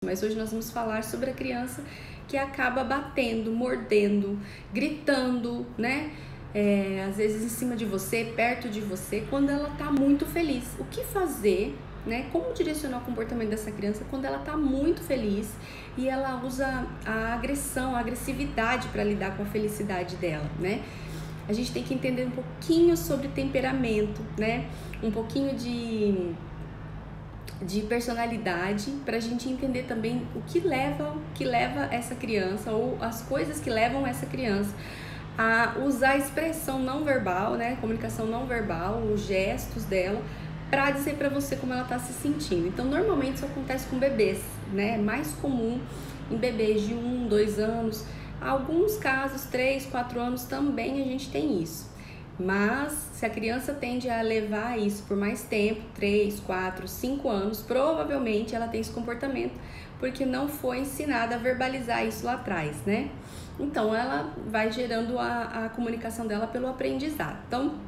Mas hoje nós vamos falar sobre a criança que acaba batendo, mordendo, gritando, né? Às vezes em cima de você, perto de você, quando ela tá muito feliz. O que fazer, né? Como direcionar o comportamento dessa criança quando ela tá muito feliz e ela usa a agressão, a agressividade para lidar com a felicidade dela, né? A gente tem que entender um pouquinho sobre temperamento, né? Um pouquinho de personalidade, para a gente entender também o que leva essa criança, ou as coisas que levam essa criança a usar a expressão não verbal, né, comunicação não verbal, os gestos dela, para dizer para você como ela está se sentindo. Então, normalmente isso acontece com bebês, né, é mais comum em bebês de 1, 2 anos, alguns casos 3, 4 anos também a gente tem isso. Mas se a criança tende a levar isso por mais tempo, 3, 4, 5 anos, provavelmente ela tem esse comportamento porque não foi ensinada a verbalizar isso lá atrás, né? Então ela vai gerando a comunicação dela pelo aprendizado. Então,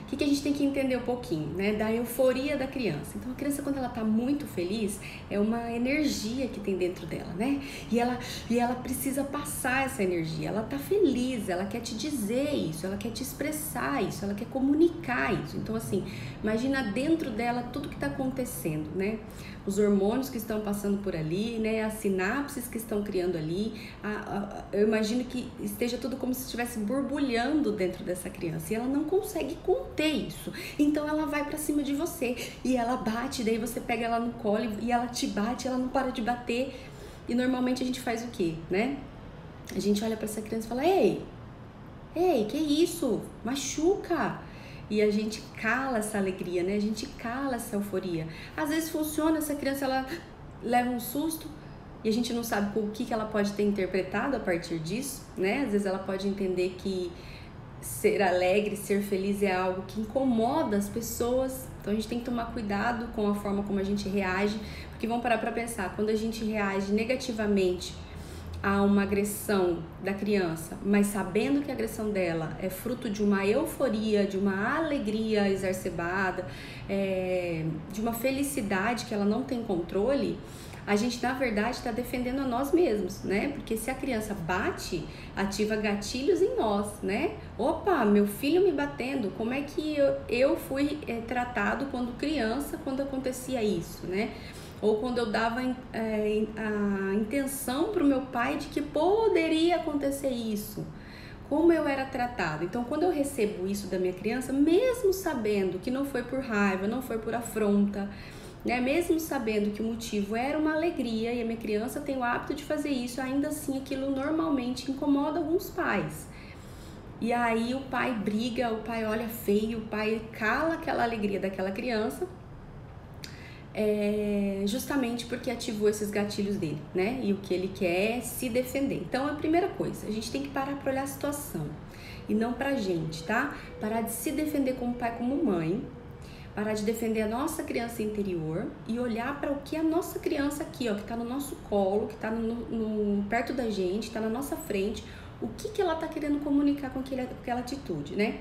o que a gente tem que entender um pouquinho, né? Da euforia da criança. Então a criança, quando ela tá muito feliz, é uma energia que tem dentro dela, né? E ela precisa passar essa energia. Ela tá feliz, ela quer te dizer isso, ela quer te expressar isso, ela quer comunicar isso. Então assim, imagina dentro dela tudo que tá acontecendo, né? Os hormônios que estão passando por ali, né? As sinapses que estão criando ali. Eu imagino que esteja tudo como se estivesse borbulhando dentro dessa criança. E ela não consegue conter isso. Então ela vai pra cima de você. E ela bate, daí você pega ela no colo e ela te bate, ela não para de bater. E normalmente a gente faz o quê, né? A gente olha pra essa criança e fala: Ei, que isso? Machuca! E a gente cala essa alegria, né? A gente cala essa euforia. Às vezes funciona, essa criança ela leva um susto e a gente não sabe o que ela pode ter interpretado a partir disso, né? Às vezes ela pode entender que ser alegre, ser feliz é algo que incomoda as pessoas. Então a gente tem que tomar cuidado com a forma como a gente reage, porque vamos parar para pensar, quando a gente reage negativamente a uma agressão da criança, mas sabendo que a agressão dela é fruto de uma euforia, de uma alegria exacerbada, de uma felicidade que ela não tem controle, a gente na verdade está defendendo a nós mesmos, né? Porque se a criança bate, ativa gatilhos em nós, né? Opa, meu filho me batendo, como é que eu fui tratado quando criança, quando acontecia isso, né? Ou quando eu dava a intenção para o meu pai de que poderia acontecer isso, como eu era tratado. Então, quando eu recebo isso da minha criança, mesmo sabendo que não foi por raiva, não foi por afronta, né? Mesmo sabendo que o motivo era uma alegria e a minha criança tem o hábito de fazer isso, ainda assim aquilo normalmente incomoda alguns pais. E aí o pai briga, o pai olha feio, o pai cala aquela alegria daquela criança, justamente porque ativou esses gatilhos dele, né? E o que ele quer é se defender. Então, a primeira coisa, a gente tem que parar para olhar a situação e não pra gente, tá? Parar de se defender como pai, como mãe, parar de defender a nossa criança interior e olhar para o que a nossa criança aqui, ó, que tá no nosso colo, que tá perto da gente, tá na nossa frente, o que ela tá querendo comunicar com aquela atitude, né?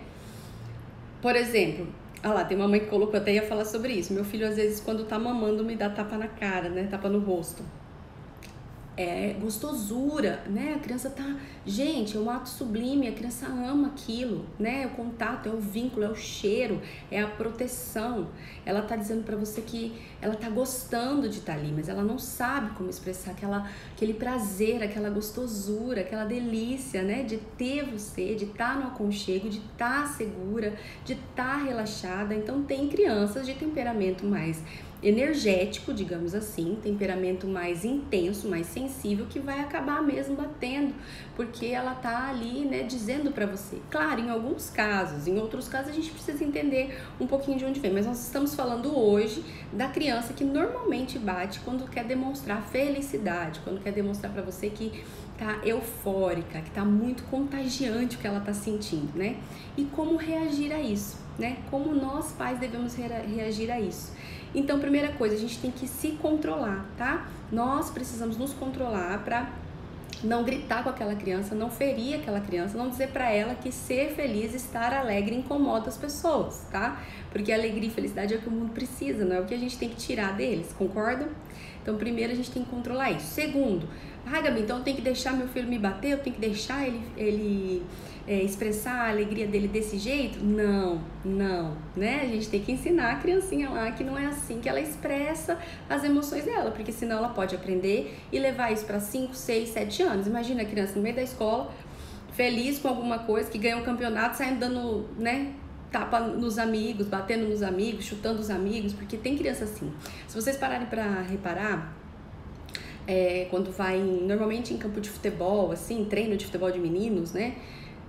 Por exemplo, lá, tem uma mãe que colocou, até ia falar sobre isso. Meu filho, às vezes, quando tá mamando, me dá tapa na cara, né? Tapa no rosto. É gostosura, né? A criança tá... Gente, é um ato sublime, a criança ama aquilo, né? É o contato, é o vínculo, é o cheiro, é a proteção. Ela tá dizendo pra você que ela tá gostando de estar ali, mas ela não sabe como expressar aquele prazer, aquela gostosura, aquela delícia, né? De ter você, de estar no aconchego, de estar segura, de estar relaxada. Então, tem crianças de temperamento mais energético, digamos assim, temperamento mais intenso, mais sensível, que vai acabar mesmo batendo, porque ela tá ali, né, dizendo pra você. Claro, em alguns casos, em outros casos a gente precisa entender um pouquinho de onde vem, mas nós estamos falando hoje da criança que normalmente bate quando quer demonstrar felicidade, quando quer demonstrar pra você que tá eufórica, que tá muito contagiante o que ela tá sentindo, né? E como reagir a isso, né? Como nós pais devemos reagir a isso. Então, primeira coisa, a gente tem que se controlar, tá? Nós precisamos nos controlar para não gritar com aquela criança, não ferir aquela criança, não dizer para ela que ser feliz, estar alegre incomoda as pessoas, tá? Porque alegria e felicidade é o que o mundo precisa, não é o que a gente tem que tirar deles, concordam? Então, primeiro a gente tem que controlar isso. Segundo, Gabi, então eu tenho que deixar meu filho me bater, eu tenho que deixar ele expressar a alegria dele desse jeito? Não, né? A gente tem que ensinar a criancinha lá que não é assim que ela expressa as emoções dela, porque senão ela pode aprender e levar isso para 5, 6, 7 anos. Imagina a criança no meio da escola, feliz com alguma coisa, que ganhou um campeonato, saindo dando, né, tapa nos amigos, batendo nos amigos, chutando os amigos, porque tem criança assim. Se vocês pararem para reparar, quando vai normalmente em campo de futebol, assim, treino de futebol de meninos, né?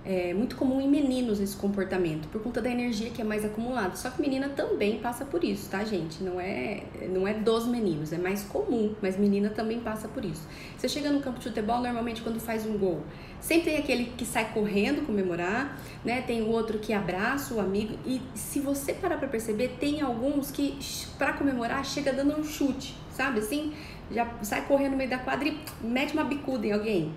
É muito comum em meninos esse comportamento, por conta da energia que é mais acumulada. Só que menina também passa por isso, tá, gente? Não é dos meninos, é mais comum, mas menina também passa por isso. Você chega no campo de futebol, normalmente quando faz um gol, sempre tem aquele que sai correndo comemorar, né? Tem o outro que abraça o amigo. E se você parar pra perceber, tem alguns que, pra comemorar, chega dando um chute, sabe assim? Já sai correndo no meio da quadra e mete uma bicuda em alguém,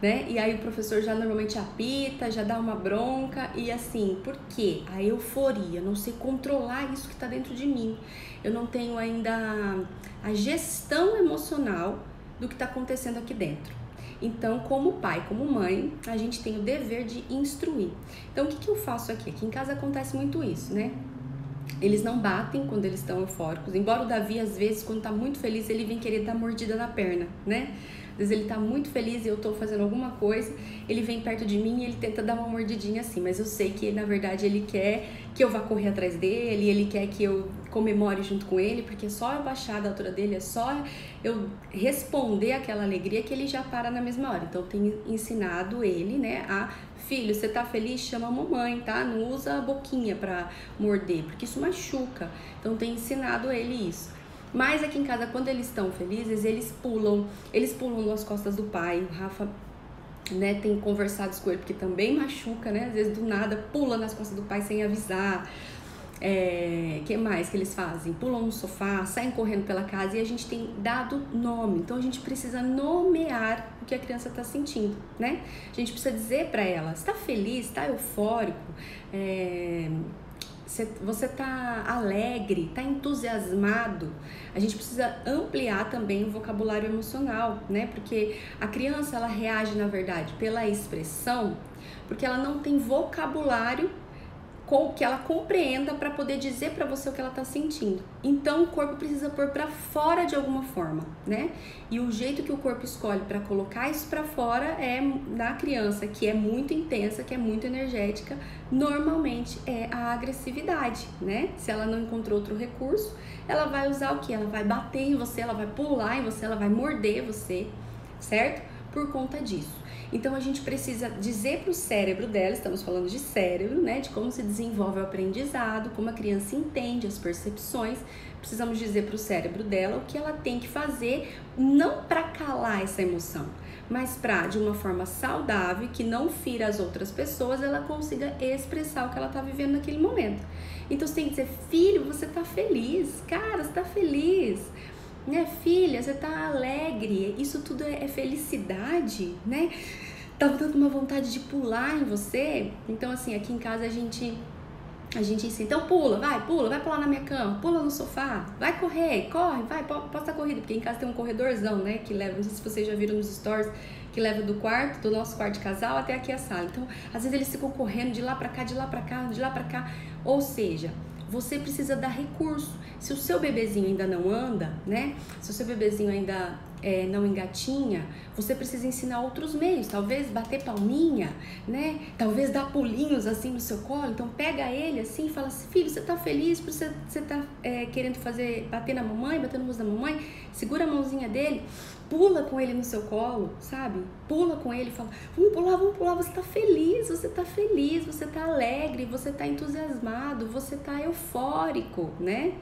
né? E aí o professor já normalmente apita, já dá uma bronca. E assim, por quê? A euforia, não sei controlar isso que tá dentro de mim. Eu não tenho ainda a gestão emocional do que tá acontecendo aqui dentro. Então, como pai, como mãe, a gente tem o dever de instruir. Então, o que eu faço aqui? Aqui em casa acontece muito isso, né? Eles não batem quando eles estão eufóricos, embora o Davi, às vezes, quando tá muito feliz, ele vem querer dar mordida na perna, né? Às vezes ele tá muito feliz e eu tô fazendo alguma coisa, ele vem perto de mim e ele tenta dar uma mordidinha assim, mas eu sei que, na verdade, ele quer que eu vá correr atrás dele, ele quer que eu comemore junto com ele, porque só eu baixar da altura dele, é só eu responder aquela alegria que ele já para na mesma hora. Então, eu tenho ensinado ele, né, filho, você tá feliz? Chama a mamãe, tá? Não usa a boquinha pra morder, porque isso machuca. Então, tenho ensinado ele isso. Mas aqui em casa, quando eles estão felizes, eles pulam nas costas do pai. O Rafa, né, tem conversado com ele, porque também machuca, né? Às vezes, do nada, pula nas costas do pai sem avisar. Que mais que eles fazem? Pulam no sofá, saem correndo pela casa, e a gente tem dado nome. Então a gente precisa nomear o que a criança está sentindo, né? A gente precisa dizer para ela: está feliz, está eufórico, você está alegre, está entusiasmado. A gente precisa ampliar também o vocabulário emocional, né? Porque a criança, ela reage, na verdade, pela expressão, porque ela não tem vocabulário que ela compreenda para poder dizer para você o que ela está sentindo. Então o corpo precisa pôr para fora de alguma forma, né? E o jeito que o corpo escolhe para colocar isso para fora é na criança, que é muito intensa, que é muito energética, normalmente é a agressividade, né? Se ela não encontrou outro recurso, ela vai usar o quê? Ela vai bater em você, ela vai pular em você, ela vai morder você, certo? Por conta disso. Então a gente precisa dizer para o cérebro dela, estamos falando de cérebro, né, de como se desenvolve o aprendizado, como a criança entende as percepções. Precisamos dizer para o cérebro dela o que ela tem que fazer, não para calar essa emoção, mas para, de uma forma saudável, que não fira as outras pessoas, ela consiga expressar o que ela está vivendo naquele momento. Então você tem que dizer: filho, você está feliz, cara, você está feliz. Né, filha, você tá alegre, isso tudo é felicidade, né? Tá dando uma vontade de pular em você. Então, assim, aqui em casa a gente ensina: então pula, vai pular na minha cama, pula no sofá, vai correr, corre, vai, posta a corrida, porque em casa tem um corredorzão, né, que leva, não sei se vocês já viram nos stories, que leva do nosso quarto de casal até aqui a sala. Então, às vezes eles ficam correndo de lá pra cá, de lá pra cá, de lá pra cá, ou seja, você precisa dar recurso. Se o seu bebezinho ainda não anda, né? Se o seu bebezinho ainda não engatinha, você precisa ensinar outros meios. Talvez bater palminha, né? Talvez dar pulinhos assim no seu colo. Então pega ele assim e fala assim: filho, você tá feliz porque você tá querendo bater na mamãe, bater no rosto da mamãe? Segura a mãozinha dele, pula com ele no seu colo, sabe? Pula com ele e fala: vamos pular, você tá feliz, você tá alegre, você tá entusiasmado, você tá eufórico, né?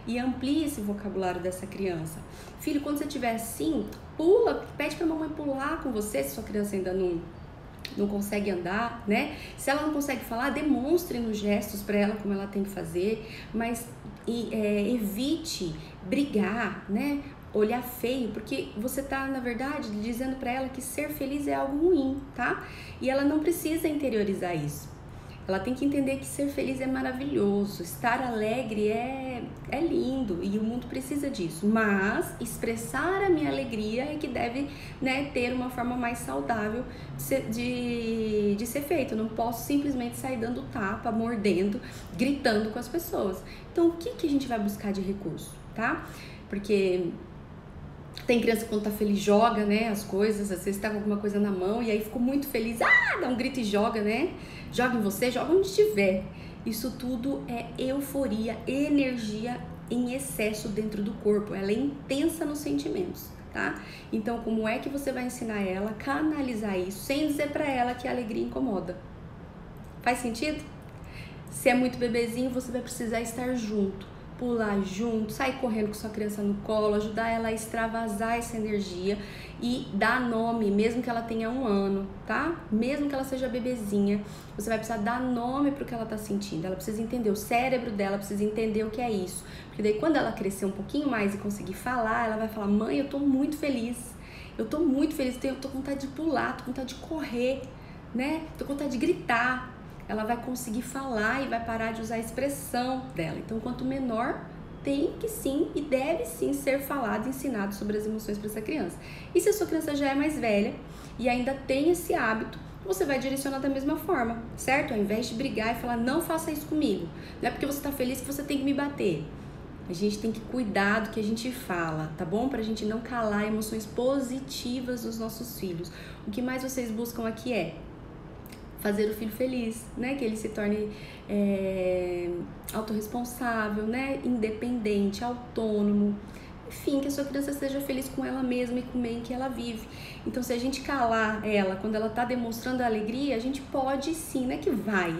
E amplie esse vocabulário dessa criança. Filho, quando você estiver assim, pula, pede pra mamãe pular com você, se sua criança ainda não consegue andar, né? Se ela não consegue falar, demonstre nos gestos para ela como ela tem que fazer, mas evite brigar, né? Olhar feio, porque você tá, na verdade, dizendo para ela que ser feliz é algo ruim, tá? E ela não precisa interiorizar isso. Ela tem que entender que ser feliz é maravilhoso, estar alegre é É lindo e o mundo precisa disso, mas expressar a minha alegria é que deve, né, ter uma forma mais saudável de ser feito. Eu não posso simplesmente sair dando tapa, mordendo, gritando com as pessoas. Então, o que a gente vai buscar de recurso, tá? Porque tem criança que quando tá feliz joga, né, as coisas, às vezes tá com alguma coisa na mão e aí ficou muito feliz, dá um grito e joga, né? Joga em você, joga onde estiver. Isso tudo é euforia, energia em excesso dentro do corpo, ela é intensa nos sentimentos, tá? Então, como é que você vai ensinar ela a canalizar isso sem dizer pra ela que a alegria incomoda? Faz sentido? Se é muito bebezinho, você vai precisar estar junto, pular junto, sair correndo com sua criança no colo, ajudar ela a extravasar essa energia e dar nome, mesmo que ela tenha 1 ano, tá? Mesmo que ela seja bebezinha, você vai precisar dar nome pro que ela tá sentindo, ela precisa entender, o cérebro dela precisa entender o que é isso, porque daí quando ela crescer um pouquinho mais e conseguir falar, ela vai falar, mãe, eu tô muito feliz, eu tô com vontade de pular, tô com vontade de correr, né? Tô com vontade de gritar. Ela vai conseguir falar e vai parar de usar a expressão dela. Então, quanto menor, tem que sim e deve sim ser falado e ensinado sobre as emoções para essa criança. E se a sua criança já é mais velha e ainda tem esse hábito, você vai direcionar da mesma forma, certo? Ao invés de brigar e falar, não faça isso comigo, não é porque você tá feliz que você tem que me bater. A gente tem que cuidar do que a gente fala, tá bom? Pra gente não calar emoções positivas dos nossos filhos. O que mais vocês buscam aqui é fazer o filho feliz, né? Que ele se torne autorresponsável, né? Independente, autônomo. Enfim, que a sua criança seja feliz com ela mesma e com o meio em que ela vive. Então, se a gente calar ela quando ela tá demonstrando a alegria, a gente pode sim, né?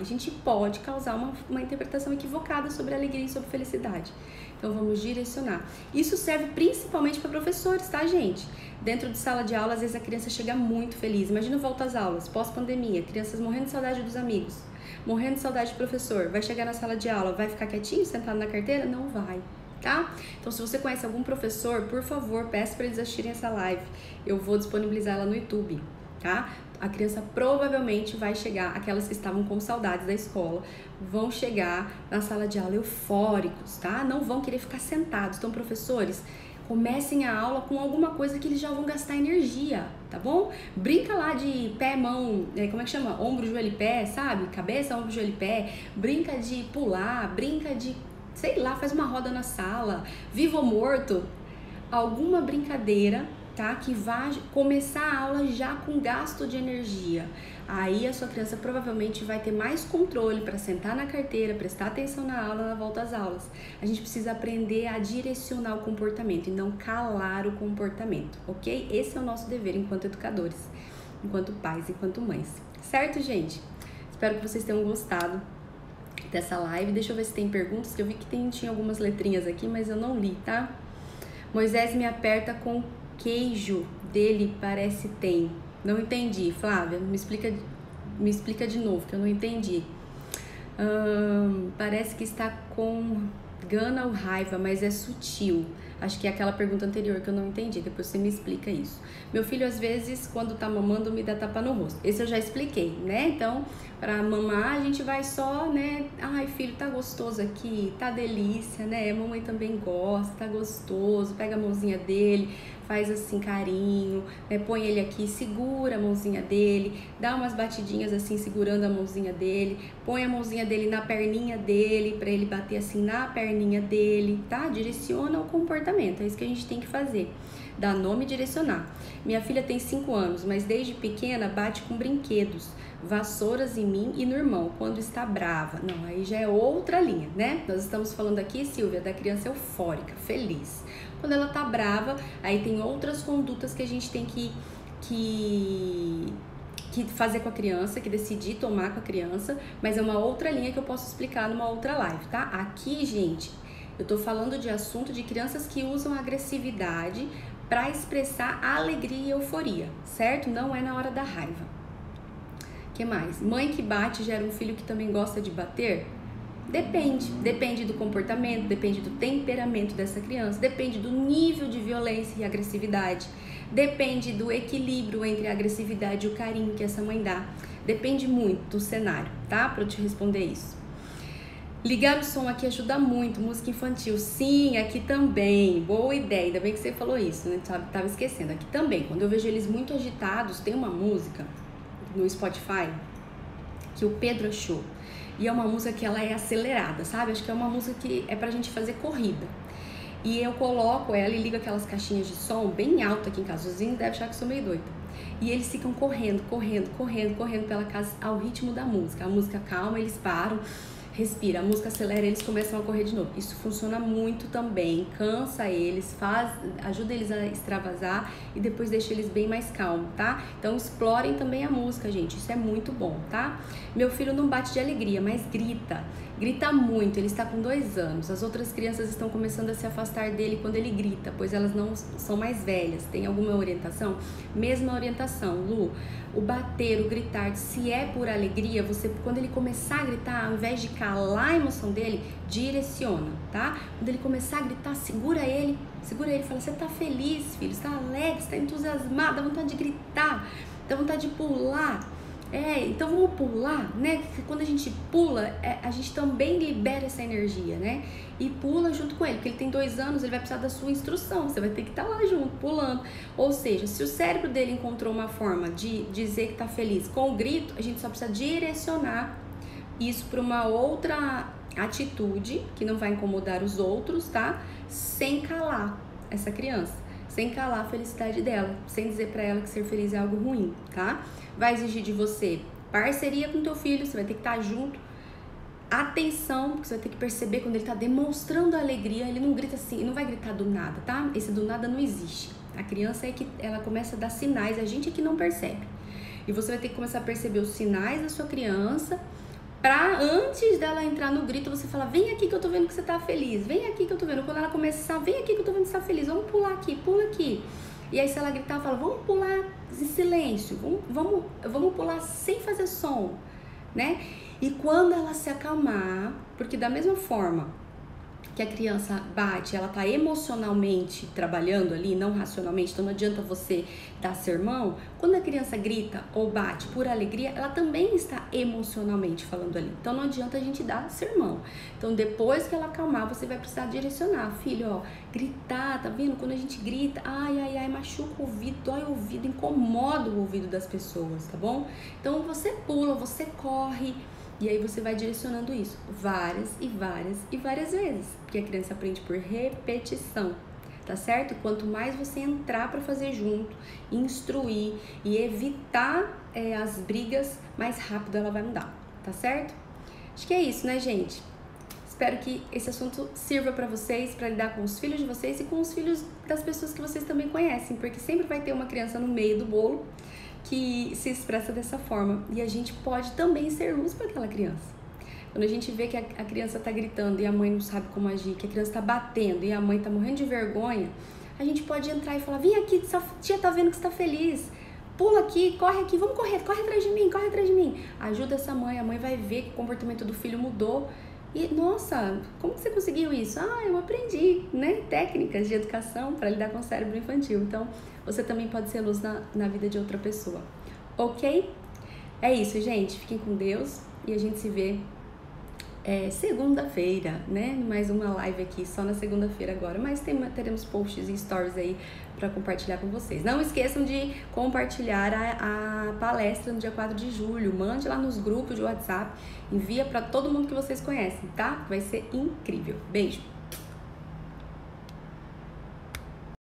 A gente pode causar uma interpretação equivocada sobre a alegria e sobre a felicidade. Então, vamos direcionar. Isso serve principalmente para professores, tá, gente? Dentro de sala de aula, às vezes a criança chega muito feliz. Imagina volta às aulas, pós-pandemia, crianças morrendo de saudade dos amigos, morrendo de saudade do professor. Vai chegar na sala de aula, vai ficar quietinho, sentado na carteira? Não vai, tá? Então, se você conhece algum professor, por favor, peça para eles assistirem essa live. Eu vou disponibilizar ela no YouTube, tá? A criança provavelmente vai chegar, aquelas que estavam com saudades da escola, vão chegar na sala de aula eufóricos, tá? Não vão querer ficar sentados. Então, professores, comecem a aula com alguma coisa que eles já vão gastar energia, tá bom? Brinca lá de pé, mão, como é que chama? Ombro, joelho e pé, sabe? Cabeça, ombro, joelho e pé. Brinca de pular, brinca de, sei lá, faz uma roda na sala, vivo ou morto. Alguma brincadeira, tá? Que vai começar a aula já com gasto de energia. Aí a sua criança provavelmente vai ter mais controle para sentar na carteira, prestar atenção na aula, na volta às aulas. A gente precisa aprender a direcionar o comportamento e não calar o comportamento, ok? Esse é o nosso dever enquanto educadores, enquanto pais, enquanto mães. Certo, gente? Espero que vocês tenham gostado dessa live. Deixa eu ver se tem perguntas, que eu vi que tinha algumas letrinhas aqui, mas eu não li, tá? Moisés me aperta com queijo dele, parece tem. Não entendi, Flávia, me explica de novo, que eu não entendi. Parece que está com gana ou raiva, mas é sutil. Acho que é aquela pergunta anterior que eu não entendi, depois você me explica isso. Meu filho, às vezes, quando tá mamando, me dá tapa no rosto. Esse eu já expliquei, né? Então, pra mamar, a gente vai só, né? Ai, filho, tá gostoso aqui, tá delícia, né? A mamãe também gosta, tá gostoso. Pega a mãozinha dele, faz assim carinho, né? Põe ele aqui, segura a mãozinha dele, dá umas batidinhas assim, segurando a mãozinha dele, põe a mãozinha dele na perninha dele, pra ele bater assim na perninha dele, tá? Direciona o comportamento, é isso que a gente tem que fazer. Dar nome e direcionar. Minha filha tem 5 anos, mas desde pequena bate com brinquedos, vassouras em mim e no irmão, quando está brava. Não, aí já é outra linha, né? Nós estamos falando aqui, Silvia, da criança eufórica, feliz. Quando ela tá brava, aí tem outras condutas que a gente tem que fazer com a criança, que decidir tomar com a criança, mas é uma outra linha que eu posso explicar numa outra live, tá? Aqui, gente, eu tô falando de assunto de crianças que usam agressividade para expressar alegria e euforia, certo? Não é na hora da raiva. O que mais? Mãe que bate gera um filho que também gosta de bater? Depende do comportamento, depende do temperamento dessa criança, depende do nível de violência e agressividade, depende do equilíbrio entre a agressividade e o carinho que essa mãe dá, depende muito do cenário, tá? Para eu te responder isso. Ligar o som aqui ajuda muito, música infantil. Sim, aqui também. Boa ideia, ainda bem que você falou isso, né? Tava esquecendo. Aqui também, quando eu vejo eles muito agitados, tem uma música no Spotify que o Pedro achou. E é uma música que ela é acelerada, sabe? Acho que é uma música que é pra gente fazer corrida. E eu coloco ela e ligo aquelas caixinhas de som bem alto aqui em casa. Os vizinhos devem achar que eu sou meio doida. E eles ficam correndo pela casa ao ritmo da música. A música calma, eles param, respira, a música acelera, eles começam a correr de novo. Isso funciona muito também, cansa eles, ajuda eles a extravasar e depois deixa eles bem mais calmos, tá? Então explorem também a música, gente, isso é muito bom, tá? Meu filho não bate de alegria, mas grita muito, ele está com 2 anos. As outras crianças estão começando a se afastar dele quando ele grita, pois elas não são mais velhas. Tem alguma orientação? Mesma orientação, Lu. O bater, o gritar, se é por alegria, você, quando ele começar a gritar, ao invés de calar a emoção dele, direciona, tá? Quando ele começar a gritar, segura ele e fala, você tá feliz, filho, você tá alegre, você tá entusiasmado, dá vontade de gritar, dá vontade de pular. Então vamos pular, né? Porque quando a gente pula, a gente também libera essa energia, né? E pula junto com ele, porque ele tem 2 anos, ele vai precisar da sua instrução, você vai ter que estar lá junto, pulando. Ou seja, se o cérebro dele encontrou uma forma de dizer que tá feliz com o grito, a gente só precisa direcionar isso para uma outra atitude que não vai incomodar os outros, tá? Sem calar essa criança, sem calar a felicidade dela, sem dizer para ela que ser feliz é algo ruim, tá? Vai exigir de você parceria com teu filho, você vai ter que estar junto, atenção, porque você vai ter que perceber quando ele tá demonstrando alegria, ele não grita assim, não vai gritar do nada, tá? Esse do nada não existe. A criança é que ela começa a dar sinais, a gente é que não percebe. E você vai ter que começar a perceber os sinais da sua criança, pra antes dela entrar no grito, você fala, vem aqui que eu tô vendo que você tá feliz, vem aqui que eu tô vendo. Quando ela começar, vem aqui que eu tô vendo que você tá feliz, vamos pular aqui, pula aqui. E aí se ela gritar, fala, vamos pular em silêncio, vamos pular sem fazer som, né? E quando ela se acalmar, porque da mesma forma que a criança bate, ela tá emocionalmente trabalhando ali, não racionalmente, então não adianta você dar sermão. Quando a criança grita ou bate por alegria, ela também está emocionalmente falando ali. Então não adianta a gente dar sermão. Então depois que ela acalmar, você vai precisar direcionar. Filho, ó, gritar, tá vendo? Quando a gente grita, ai, machuca o ouvido, dói o ouvido, incomoda o ouvido das pessoas, tá bom? Então você pula, você corre, e aí você vai direcionando isso várias vezes, porque a criança aprende por repetição, tá certo? Quanto mais você entrar para fazer junto, instruir e evitar as brigas, mais rápido ela vai mudar, tá certo? Acho que é isso, né, gente? Espero que esse assunto sirva para vocês, para lidar com os filhos de vocês e com os filhos das pessoas que vocês também conhecem, porque sempre vai ter uma criança no meio do bolo que se expressa dessa forma, e a gente pode também ser luz para aquela criança. Quando a gente vê que a criança tá gritando e a mãe não sabe como agir, que a criança tá batendo e a mãe tá morrendo de vergonha, a gente pode entrar e falar, vem aqui, tia tá vendo que você tá feliz, pula aqui, corre aqui, vamos correr, corre atrás de mim. Ajuda essa mãe, a mãe vai ver que o comportamento do filho mudou. E, nossa, como que você conseguiu isso? Eu aprendi, né? Técnicas de educação para lidar com o cérebro infantil. Então, você também pode ser luz na vida de outra pessoa. Ok? É isso, gente. Fiquem com Deus e a gente se vê segunda-feira, né? Mais uma live aqui, só na segunda-feira agora. Mas teremos posts e stories aí para compartilhar com vocês. Não esqueçam de compartilhar a palestra no dia 4 de julho. Mande lá nos grupos de WhatsApp. Envia para todo mundo que vocês conhecem, tá? Vai ser incrível. Beijo!